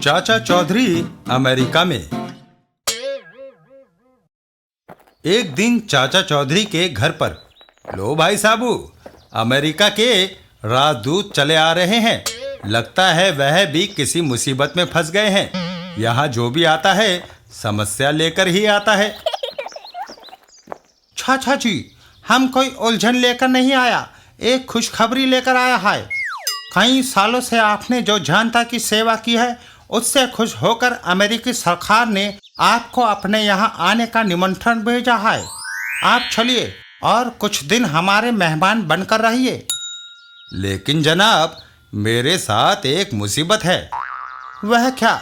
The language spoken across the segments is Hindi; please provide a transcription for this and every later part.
चाचा चौधरी अमेरिका में। एक दिन चाचा चौधरी के घर पर, लो भाई साहबू, अमेरिका के राजदूत चले आ रहे हैं। लगता है वह भी किसी मुसीबत में फंस गए हैं। यहाँ जो भी आता है समस्या लेकर ही आता है। चाचा जी, हम कोई उलझन लेकर नहीं आया, एक खुशखबरी लेकर आया है। कई सालों से आपने जो जनता की सेवा की है उससे खुश होकर अमेरिकी सरकार ने आपको अपने यहाँ आने का निमंत्रण भेजा है। आप चलिए और कुछ दिन हमारे मेहमान बनकर रहिए। लेकिन जनाब, मेरे साथ एक मुसीबत है। वह क्या?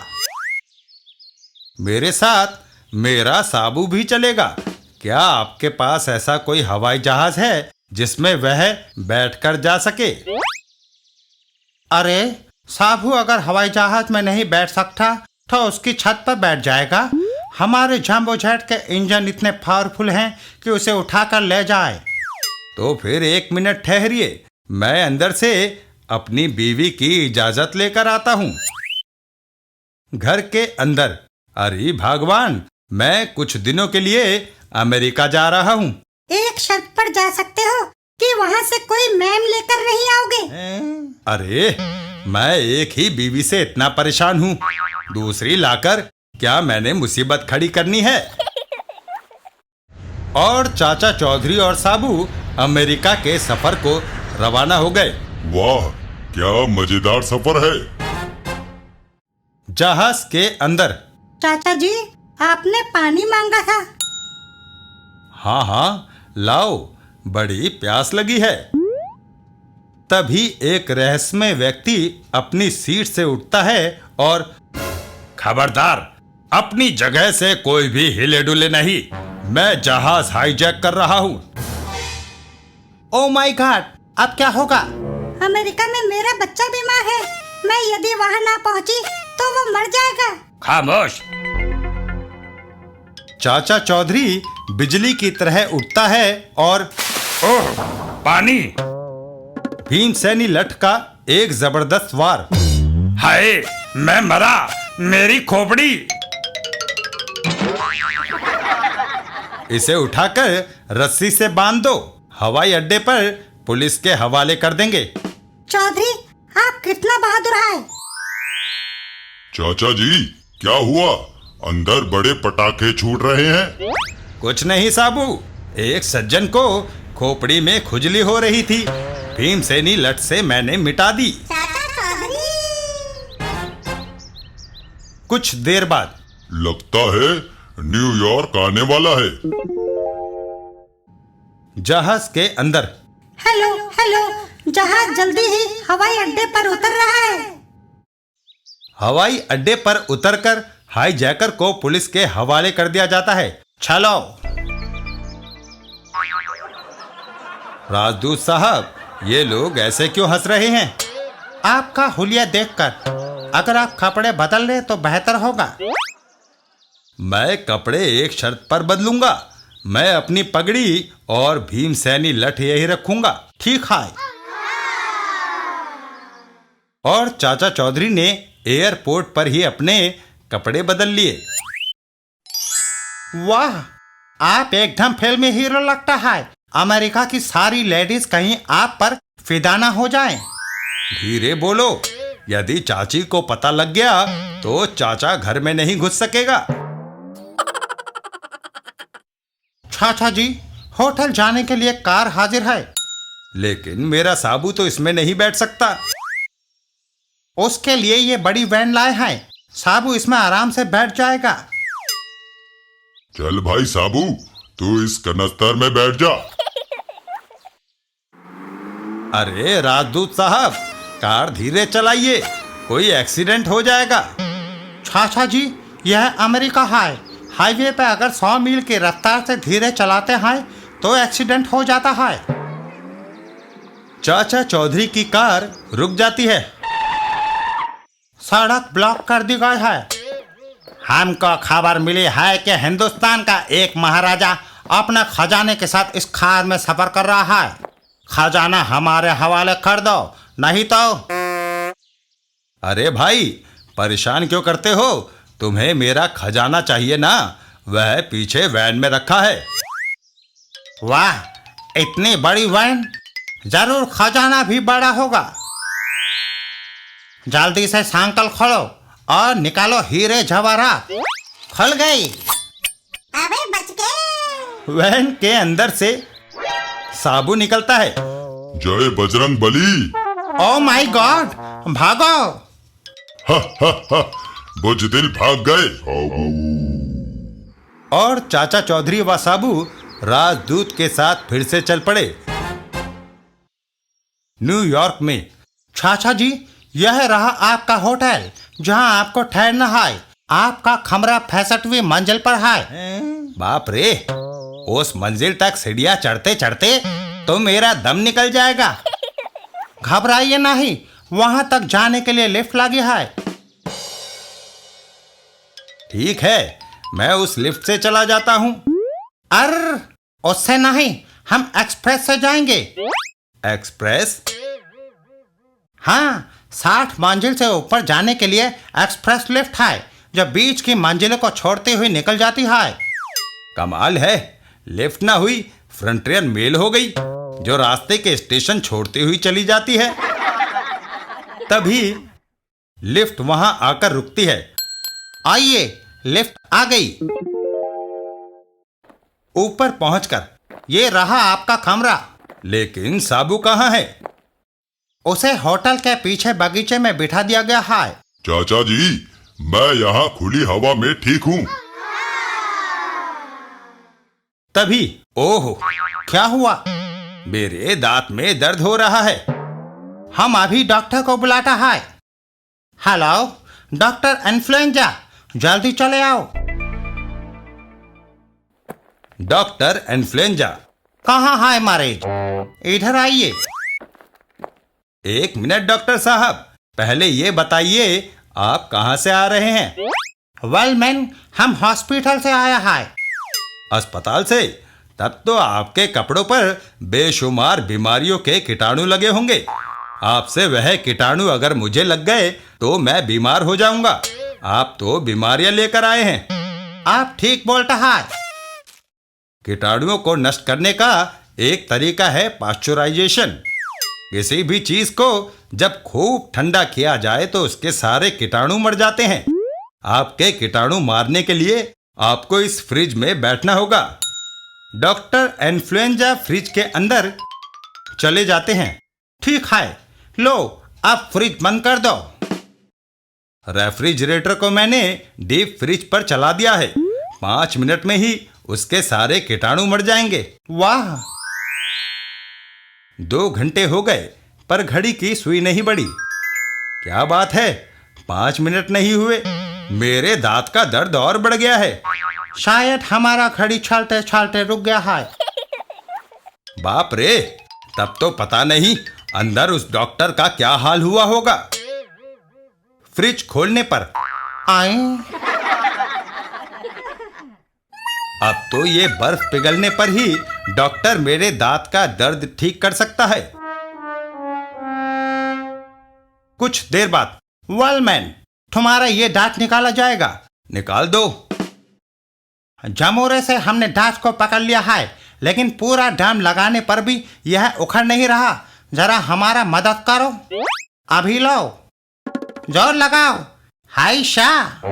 मेरे साथ मेरा साबू भी चलेगा। क्या आपके पास ऐसा कोई हवाई जहाज है जिसमें वह बैठकर जा सके? अरे साबू अगर हवाई जहाज में नहीं बैठ सकता तो उसकी छत पर बैठ जाएगा। हमारे जंबो जेट के इंजन इतने पावरफुल हैं कि उसे उठाकर ले जाए। तो फिर एक मिनट ठहरिए, मैं अंदर से अपनी बीवी की इजाजत लेकर आता हूँ। घर के अंदर, अरे भगवान, मैं कुछ दिनों के लिए अमेरिका जा रहा हूँ। एक शर्त पर जा सकते हो कि वहाँ से कोई मैम लेकर नहीं आओगे। अरे मैं एक ही बीवी से इतना परेशान हूँ, दूसरी लाकर क्या मैंने मुसीबत खड़ी करनी है? और चाचा चौधरी और साबू अमेरिका के सफर को रवाना हो गए। वाह, क्या मजेदार सफर है। जहाज के अंदर, चाचा जी, आपने पानी मांगा था। हाँ हाँ, लाओ, बड़ी प्यास लगी है। तभी एक रहस्यमय व्यक्ति अपनी सीट से उठता है और, खबरदार, अपनी जगह से कोई भी हिले डुले नहीं, मैं जहाज हाईजैक कर रहा हूँ। ओ माय गॉड, अब क्या होगा? अमेरिका में मेरा बच्चा बीमार है, मैं यदि वहाँ ना पहुँची तो वो मर जाएगा। खामोश। चाचा चौधरी बिजली की तरह उठता है और, ओह, पानी! भीमसेनी लठ का एक जबरदस्त वार। हाय, मैं मरा, मेरी खोपड़ी! इसे उठाकर रस्सी से बांध दो, हवाई अड्डे पर पुलिस के हवाले कर देंगे। चौधरी, आप कितना बहादुर हैं। चाचा जी, क्या हुआ? अंदर बड़े पटाखे छूट रहे हैं। कुछ नहीं साबू, एक सज्जन को खोपड़ी में खुजली हो रही थी, भीमसेनी लठ से मैंने मिटा दी। चाचा चौधरी। कुछ देर बाद, लगता है न्यूयॉर्क आने वाला है। जहाज के अंदर, हेलो हेलो, जहाज जल्दी ही हवाई अड्डे पर उतर रहा है। हवाई अड्डे पर उतरकर हाईजैकर को पुलिस के हवाले कर दिया जाता है। चलो। राजदूत साहब, ये लोग ऐसे क्यों हंस रहे हैं? आपका हुलिया देखकर। अगर आप कपड़े बदल ले तो बेहतर होगा। मैं कपड़े एक शर्त पर बदलूंगा, मैं अपनी पगड़ी और भीमसेनी लठ यही रखूंगा, ठीक है? और चाचा चौधरी ने एयरपोर्ट पर ही अपने कपड़े बदल लिए। वाह, आप एकदम फिल्मी हीरो लगता है। अमेरिका की सारी लेडीज कहीं आप पर फिदा ना हो जाएं। धीरे बोलो, यदि चाची को पता लग गया तो चाचा घर में नहीं घुस सकेगा। चाचा जी, होटल जाने के लिए कार हाजिर है। लेकिन मेरा साबू तो इसमें नहीं बैठ सकता। उसके लिए ये बड़ी वैन लाए हैं, साबू इसमें आराम से बैठ जाएगा। चल भाई साबू, तू इस कनस्तर में बैठ जा। अरे राजदूत साहब, कार धीरे चलाइए, कोई एक्सीडेंट हो जाएगा। चाचा जी, यह अमेरिका है, हाईवे पे अगर 100 मील की रफ्तार से धीरे चलाते हैं तो एक्सीडेंट हो जाता है। चाचा चौधरी की कार रुक जाती है। सड़क ब्लॉक कर दी गई है। हमको खबर मिली है कि हिंदुस्तान का एक महाराजा अपने खजाने के साथ इस खार में सफर कर रहा है। खजाना हमारे हवाले कर दो, नहीं तो। अरे भाई, परेशान क्यों करते हो? तुम्हें मेरा खजाना चाहिए ना, वह पीछे वैन में रखा है। वाह, इतनी बड़ी वैन, जरूर खजाना भी बड़ा होगा। जल्दी से सांकल खोलो और निकालो हीरे जवाहरात। खुल गई। अबे बच गए। वैन के अंदर से साबू निकलता है। जय Bajrang Bali. Oh my God, भागो। हा हा हा, बुजदिल भाग गए। और चाचा चौधरी व साबू राजदूत के साथ फिर से चल पड़े। न्यूयॉर्क में। चाचा जी, यह रहा आपका होटल जहां आपको ठहरना है। आपका कमरा 65वीं मंजिल पर है। बाप रे, उस मंजिल तक सीढ़ियां चढ़ते चढ़ते तो मेरा दम निकल जाएगा। घबराइए नहीं, वहां तक जाने के लिए लिफ्ट लगी है। ठीक है, मैं उस लिफ्ट से चला जाता हूं। उससे नहीं, हम एक्सप्रेस से जाएंगे। एक्सप्रेस? हाँ, 60 मंजिल से ऊपर जाने के लिए एक्सप्रेस लिफ्ट है जो बीच की मंजिलों को छोड़ते हुए निकल जाती है। कमाल है, लिफ्ट ना हुई, फ्रंटियर मेल हो गई जो रास्ते के स्टेशन छोड़ती हुई चली जाती है। तभी लिफ्ट वहां आकर रुकती है। आइए, लिफ्ट आ गई। ऊपर पहुंचकर ये रहा आपका कमरा। लेकिन साबू कहाँ है? उसे होटल के पीछे बगीचे में बिठा दिया गया है। चाचा जी, मैं यहाँ खुली हवा में ठीक हूँ। तभी ओह, क्या हुआ? मेरे दांत में दर्द हो रहा है। हम अभी डॉक्टर को बुलाता है। हेलो, डॉक्टर इन्फ्लुएंजा, जल्दी चले आओ। डॉक्टर इन्फ्लुएंजा, कहाँ है मरीज? इधर आइए। एक मिनट डॉक्टर साहब, पहले ये बताइए आप कहाँ से आ रहे हैं? वेल मैन, हम हॉस्पिटल से आया है। अस्पताल से? तब तो आपके कपड़ों पर बेशुमार बीमारियों के कीटाणु लगे होंगे। आपसे वह कीटाणु अगर मुझे लग गए तो मैं बीमार हो जाऊंगा। आप तो बीमारियां लेकर आए हैं। आप ठीक बोलता है। कीटाणुओं को नष्ट करने का एक तरीका है पाश्चराइजेशन। किसी भी चीज को जब खूब ठंडा किया जाए तो उसके सारे कीटाणु मर जाते हैं। आपके कीटाणु मारने के लिए आपको इस फ्रिज में बैठना होगा। डॉक्टर इन्फ्लुएंजा फ्रिज के अंदर चले जाते हैं। ठीक है, लो अब फ्रिज बंद कर दो। रेफ्रिजरेटर को मैंने डीप फ्रिज पर चला दिया है। 5 मिनट में ही उसके सारे कीटाणु मर जाएंगे। वाह! 2 घंटे हो गए पर घड़ी की सुई नहीं बढ़ी। क्या बात है, 5 मिनट नहीं हुए, मेरे दांत का दर्द और बढ़ गया है। शायद हमारा घड़ी चलते चलते रुक गया है। बाप रे, तब तो पता नहीं अंदर उस डॉक्टर का क्या हाल हुआ होगा। फ्रिज खोलने पर आए, अब तो ये बर्फ पिघलने पर ही डॉक्टर मेरे दांत का दर्द ठीक कर सकता है। कुछ देर बाद, वेल मैन, तुम्हारा ये दांत निकाला जाएगा। निकाल दो। जमोरे से हमने दांत को पकड़ लिया है, लेकिन पूरा दाम लगाने पर भी यह उखड़ नहीं रहा। जरा हमारा मदद करो। अभी लो, जोर लगाओ। हाय शाह!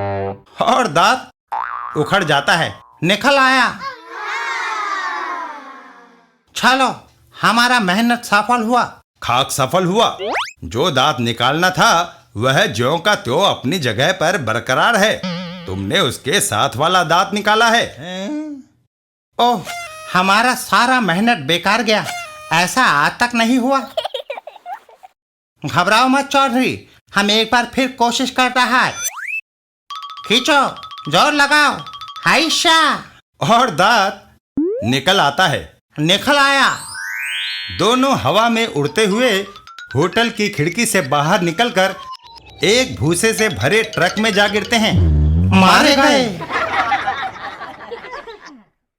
और दांत उखड़ जाता है, निकल आया। चलो, हमारा मेहनत सफल हुआ। खाक सफल हुआ। जो दांत निकालना था वह ज्यों का त्यों अपनी जगह पर बरकरार है। तुमने उसके साथ वाला दांत निकाला है। ओह, हमारा सारा मेहनत बेकार गया। ऐसा आज तक नहीं हुआ। घबराओ मत चौधरी, हम एक बार फिर कोशिश करता है। खींचो, जोर लगाओ। हाय शाह! और दांत निकल आता है। निकल आया। दोनों हवा में उड़ते हुए होटल की खिड़की से बाहर निकलकर एक भूसे से भरे ट्रक में जा गिरते हैं। मारे गए।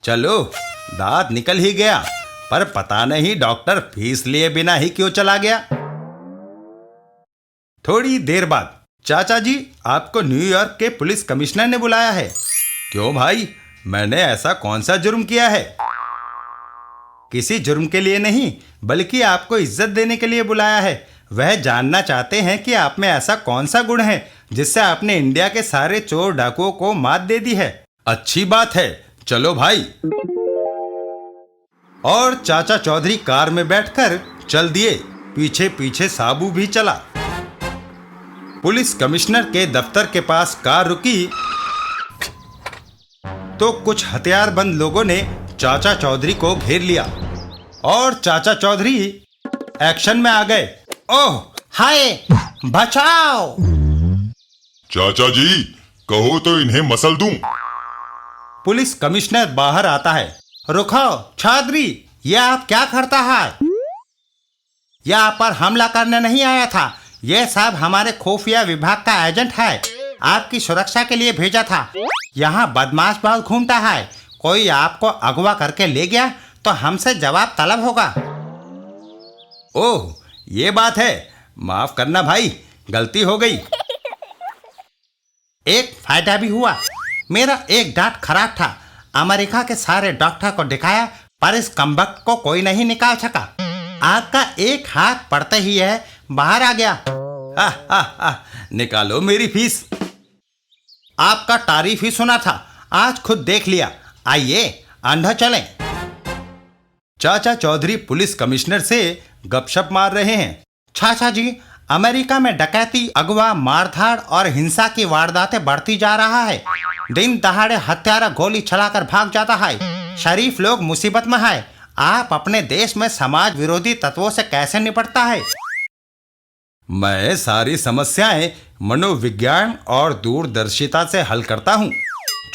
चलो, दांत निकल ही गया, पर पता नहीं डॉक्टर फीस लिए बिना ही क्यों चला गया। थोड़ी देर बाद चाचा जी, आपको न्यूयॉर्क के पुलिस कमिश्नर ने बुलाया है। क्यों भाई, मैंने ऐसा कौन सा जुर्म किया है? किसी जुर्म के लिए नहीं, बल्कि आपको इज्जत देने के लिए बुलाया है। वह जानना चाहते हैं कि आप में ऐसा कौन सा गुण है जिससे आपने इंडिया के सारे चोर डाकुओं को मात दे दी है। अच्छी बात है, चलो भाई। और चाचा चौधरी कार में बैठकर चल दिए। पीछे पीछे साबू भी चला। पुलिस कमिश्नर के दफ्तर के पास कार रुकी तो कुछ हथियारबंद लोगों ने चाचा चौधरी को घेर लिया और चाचा चौधरी एक्शन में आ गए। ओह हाय, बचाओ। चाचा जी, कहो तो इन्हें मसल दूं। पुलिस कमिश्नर बाहर आता है। रुको चौधरी, ये आप क्या करता है? यह आप पर हमला करने नहीं आया था। यह सब हमारे खुफिया विभाग का एजेंट है। आपकी सुरक्षा के लिए भेजा था। यहाँ बदमाश बहुत घूमता है। कोई आपको अगवा करके ले गया तो हमसे जवाब तलब होगा। ओह, ये बात है। माफ करना भाई, गलती हो गई। एक फायदा भी हुआ। मेरा एक दांत खराब था। अमेरिका के सारे डॉक्टर को दिखाया, पर इस कमबख्त को कोई नहीं निकाल सका। आपका एक हाथ पड़ते ही है बाहर आ गया। निकालो मेरी फीस। आपका तारीफ ही सुना था, आज खुद देख लिया। आइए अंदर चलें। चाचा चौधरी पुलिस कमिश्नर से गपशप मार रहे हैं। चाचा जी, अमेरिका में डकैती, अगवा, मारधाड़ और हिंसा की वारदातें बढ़ती जा रहा है। दिन दहाड़े हत्यारा गोली चलाकर भाग जाता है। शरीफ लोग मुसीबत में है। आप अपने देश में समाज विरोधी तत्वों से कैसे निपटता है? मैं सारी समस्याएं मनोविज्ञान और दूरदर्शिता से हल करता हूँ।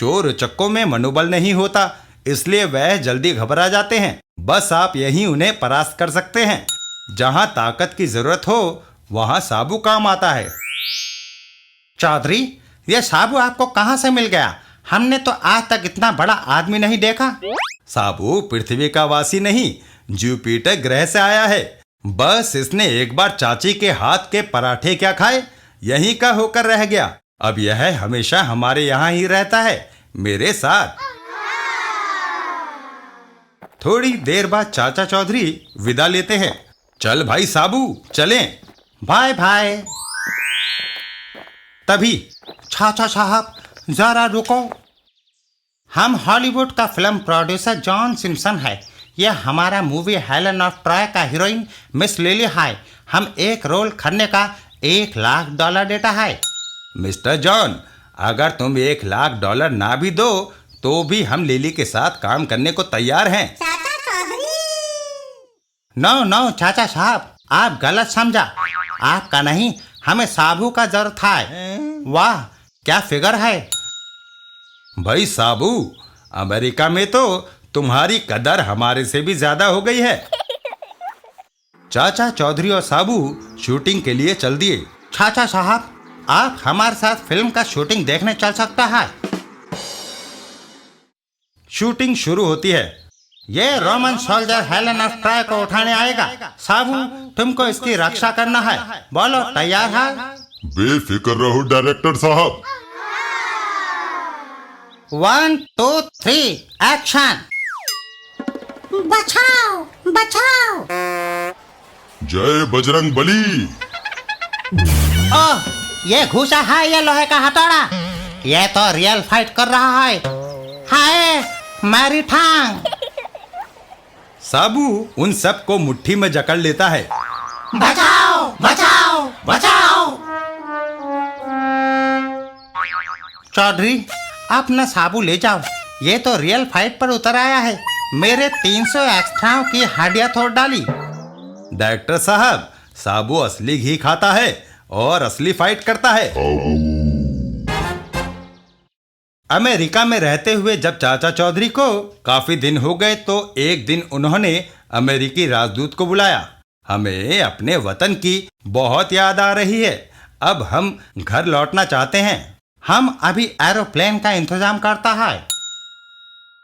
चोर चक्कों में मनोबल नहीं होता, इसलिए वह जल्दी घबरा जाते हैं। बस आप यहीं उन्हें परास्त कर सकते हैं। जहां ताकत की जरूरत हो वहां साबू काम आता है। चौधरी, ये साबू आपको कहां से मिल गया? हमने तो आज तक इतना बड़ा आदमी नहीं देखा। साबू पृथ्वी का वासी नहीं, जुपिटर ग्रह से आया है। बस इसने एक बार चाची के हाथ के पराठे क्या खाए, यहीं का होकर रह गया। अब यह हमेशा हमारे यहाँ ही रहता है, मेरे साथ। थोड़ी देर बाद चाचा चौधरी विदा लेते हैं। चल भाई साबू, चलें। Bye bye. तभी चाचा साहब, जरा रुको। हम हॉलीवुड का फिल्म प्रोड्यूसर जॉन सिम्पसन है। यह हमारा मूवी हेलन ऑफ ट्रॉय का हीरोइन मिस लिली है। हम एक रोल करने का $1,00,000 देता है। मिस्टर जॉन, अगर तुम $1,00,000 ना भी दो तो भी हम लिली के साथ काम करने को तैयार हैं। नो चाचा साहब, आप गलत समझा। आपका नहीं, हमें साबू का जरूरत है। वाह, क्या फिगर है। भाई साबू, अमेरिका में तो तुम्हारी कदर हमारे से भी ज्यादा हो गई है। चाचा चौधरी और साबू शूटिंग के लिए चल दिए। चाचा साहब, आप हमारे साथ फिल्म का शूटिंग देखने चल सकता है। शूटिंग शुरू होती है। ये Roman soldier Helen of Troy को उठाने आएगा। साबू, तुमको इसकी रक्षा करना है। बोलो, तैयार है? बेफिक्र रहो डायरेक्टर साहब। 1 2 3 एक्शन। बचाओ बचाओ। जय बजरंग बली। ओह, ये घुसा है ये लोहे का हथौड़ा। ये तो रियल फाइट कर रहा है। हाय, मेरी टांग। साबू उन सब को मुट्ठी में जकड़ लेता है। बचाओ बचाओ बचाओ। चौधरी, आप न साबू ले जाओ। ये तो रियल फाइट पर उतर आया है। मेरे 300 एक्स्ट्राओं की हड्डियां तोड़ डाली। डायरेक्टर साहब, साबू असली घी खाता है और असली फाइट करता है। अमेरिका में रहते हुए जब चाचा चौधरी को काफी दिन हो गए तो एक दिन उन्होंने अमेरिकी राजदूत को बुलाया। हमें अपने वतन की बहुत याद आ रही है। अब हम घर लौटना चाहते हैं। हम अभी एरोप्लेन का इंतजाम करता है।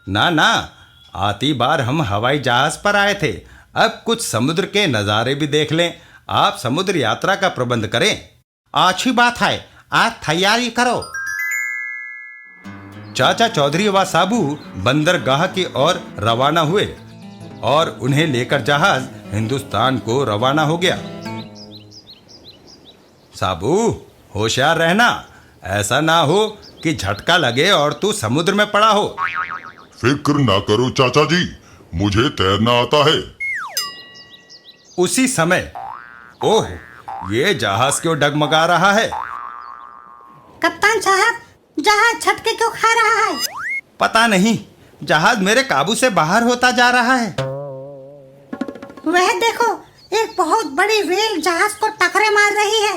ना, आती बार हम हवाई जहाज पर आए थे। अब कुछ समुद्र के नज़ारे भी देख लें। आप समुद्र यात्रा का प्रबंध करें। अच्छी बात है। आप तैयारी करो। चाचा चौधरी व साबू बंदरगाह की ओर रवाना हुए और उन्हें लेकर जहाज हिंदुस्तान को रवाना हो गया। साबू, होशियार रहना, ऐसा ना हो कि झटका लगे और तू समुद्र में पड़ा हो। फिक्र ना करो चाचा जी, मुझे तैरना आता है। उसी समय ओह, ये जहाज क्यों डगमगा रहा है? कप्तान साहब, जहाज झटके क्यों खा रहा है? पता नहीं, जहाज मेरे काबू से बाहर होता जा रहा है। वह देखो, एक बहुत बड़ी व्हेल जहाज को टकरे मार रही है।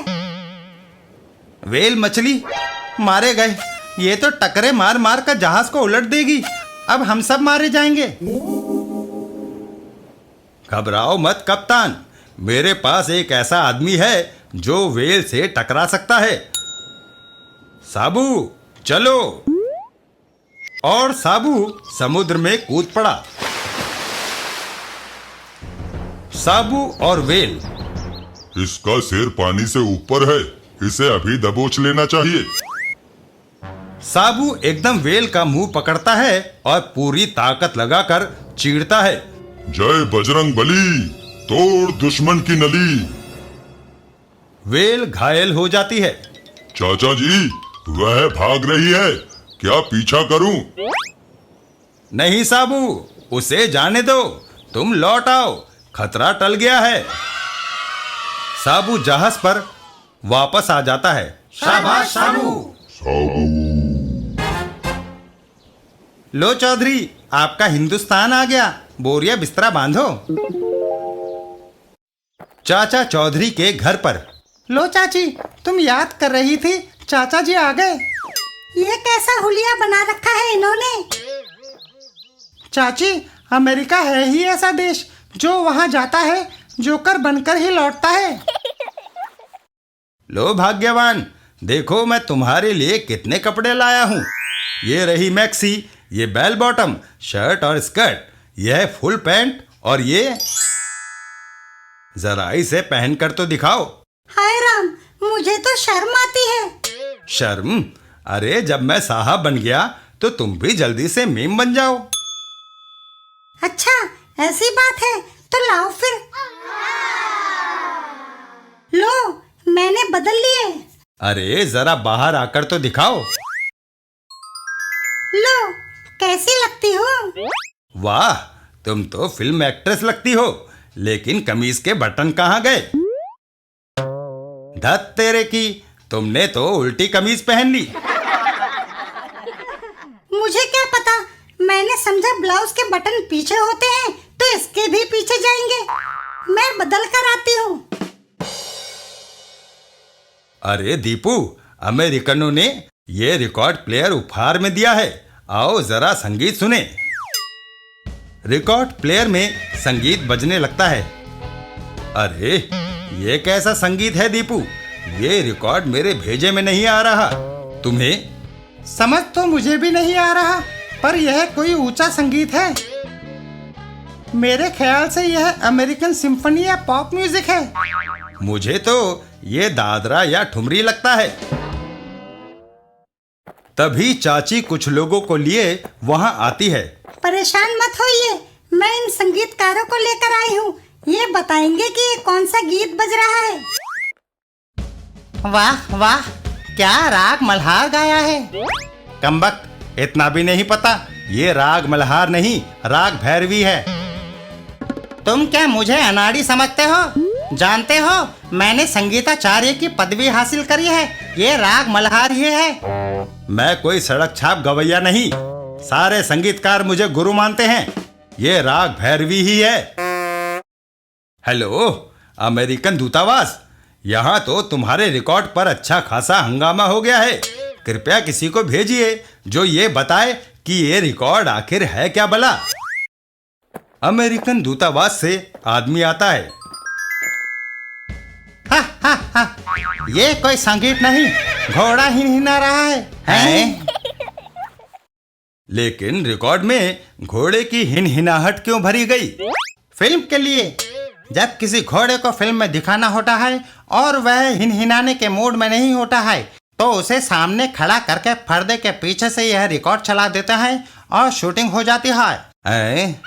व्हेल मछली मारे गए। ये तो टकरे मार मार कर जहाज को उलट देगी। अब हम सब मारे जाएंगे। घबराओ मत कप्तान, मेरे पास एक ऐसा आदमी है जो व्हेल से टकरा सकता है। साबू चलो। और साबू समुद्र में कूद पड़ा। साबू और व्हेल। इसका सिर पानी से ऊपर है, इसे अभी दबोच लेना चाहिए। साबू एकदम व्हेल का मुंह पकड़ता है और पूरी ताकत लगाकर चीरता है। जय बजरंग बली, तोड़ दुश्मन की नली। व्हेल घायल हो जाती है। चाचा जी, वह भाग रही है, क्या पीछा करूं? नहीं साबू, उसे जाने दो, तुम लौट आओ, खतरा टल गया है। साबू जहाज पर वापस आ जाता है। शाबाश साबू। लो चौधरी, आपका हिंदुस्तान आ गया, बोरिया बिस्तरा बांधो। चाचा चौधरी के घर पर। लो चाची, तुम याद कर रही थी, चाचा जी आ गए। ये कैसा हुलिया बना रखा है इन्होंने? चाची, अमेरिका है ही ऐसा देश जो वहां जाता है जोकर बनकर ही लौटता है। लो भाग्यवान, देखो मैं तुम्हारे लिए कितने कपड़े लाया हूं। ये रही मैक्सी, ये बेल बॉटम शर्ट और स्कर्ट, यह है फुल पैंट और ये जरा इसे पहनकर तो दिखाओ। हाय राम, मुझे तो शर्म आती है। शर्म? अरे जब मैं साहब बन गया तो तुम भी जल्दी से मीम बन जाओ। अच्छा, ऐसी बात है तो लाओ फिर। लो, मैंने बदल लिए। अरे जरा बाहर आकर तो दिखाओ। लो, कैसी लगती हूँ? वाह, तुम तो फिल्म एक्ट्रेस लगती हो, लेकिन कमीज के बटन कहाँ गए? धत तेरे की, तुमने तो उल्टी कमीज पहन ली। मुझे क्या पता, मैंने समझा ब्लाउज के बटन पीछे होते हैं तो इसके भी पीछे जाएंगे। मैं बदल कर आती हूँ। अरे दीपू, अमेरिकनों ने ये रिकॉर्ड प्लेयर उपहार में दिया है, आओ जरा संगीत सुने। रिकॉर्ड प्लेयर में संगीत बजने लगता है। अरे ये कैसा संगीत है दीपू? ये रिकॉर्ड मेरे भेजे में नहीं आ रहा। तुम्हें? समझ तो मुझे भी नहीं आ रहा, पर यह कोई ऊंचा संगीत है। मेरे ख्याल से यह अमेरिकन सिम्फनी या पॉप म्यूजिक है। मुझे तो ये दादरा या ठुमरी लगता है। तभी चाची कुछ लोगों को लिए वहां आती है। परेशान मत होइए, मैं इन संगीतकारों को लेकर आई हूँ। ये बताएंगे कि ये कौन सा गीत बज रहा है। वाह वाह, क्या राग मल्हार गाया है। कमबख्त, इतना भी नहीं पता, ये राग मल्हार नहीं, राग भैरवी है। तुम क्या मुझे अनाड़ी समझते हो? जानते हो, मैंने संगीताचार्य की पदवी हासिल करी है। ये राग मल्हार ही है। मैं कोई सड़क छाप गवैया नहीं, सारे संगीतकार मुझे गुरु मानते हैं। ये राग भैरवी ही है। हेलो अमेरिकन दूतावास, यहाँ तो तुम्हारे रिकॉर्ड पर अच्छा खासा हंगामा हो गया है। कृपया किसी को भेजिए जो ये बताए कि ये रिकॉर्ड आखिर है क्या भला। अमेरिकन दूतावास से आदमी आता है। हा हा हा, ये कोई संगीत नहीं, घोड़ा ही हिना रहा है। हैं? लेकिन रिकॉर्ड में घोड़े की हिनहिनाहट क्यों भरी गई? फिल्म के लिए। जब किसी घोड़े को फिल्म में दिखाना होता है और वह हिनहिनाने के मूड में नहीं होता है, तो उसे सामने खड़ा करके पर्दे के पीछे से यह रिकॉर्ड चला देते हैं और शूटिंग हो जाती है।